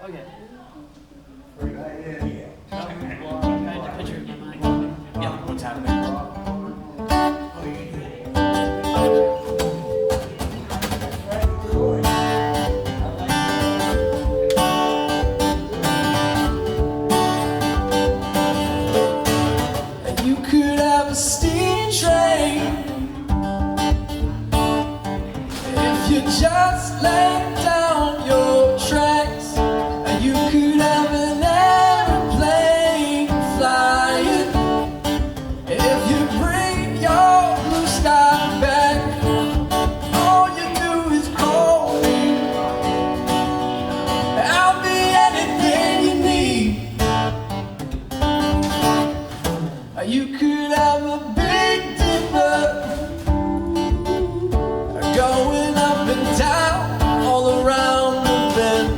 Okay. Yeah. I had the picture in my mind. Yeah, what's happening? You could have a steam train if you just lay down your tracks. And you could have an airplane flying if you bring your blue sky back. All you do is call me. I'll be anything you need. You could have a Big Dipper going up and down all around the bend.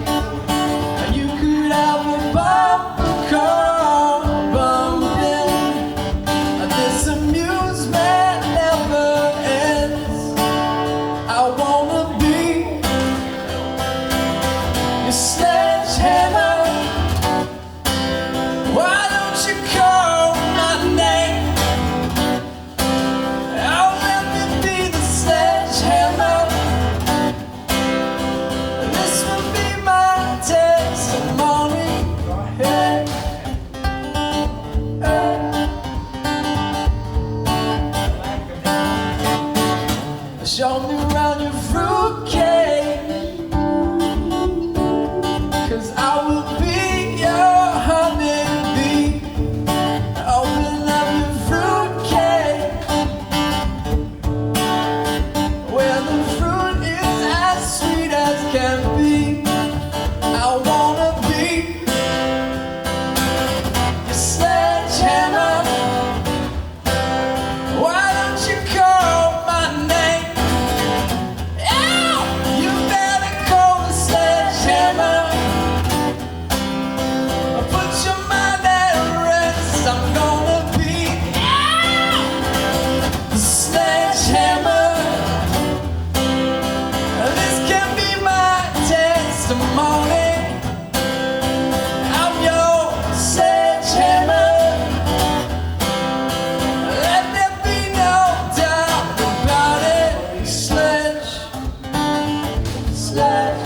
You could have a bumper car bumping. This amusement never ends. I wanna be your sledgehammer. Why don't you call my name? I'll let me be the sledgehammer. This will be my testimony. Hey, hey. Show me around your fruitcake, 'cause I will be your honeybee. Open up your fruitcake, where the fruit is as sweet as can be. I wanna be your sledgehammer. Why don't you call my name? Oh, you better call the sledgehammer. Put your mind at rest. I'm gonna be the sledgehammer. This can be my testimony. I'm your sledgehammer. Let there be no doubt about it. Sledge, sledge,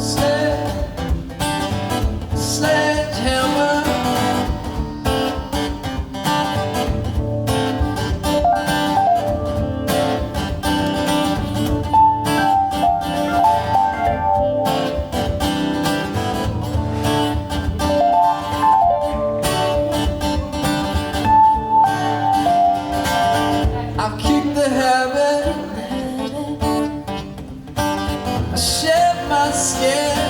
sledge, sledgehammer. I've kicked the habit. I shed my skin.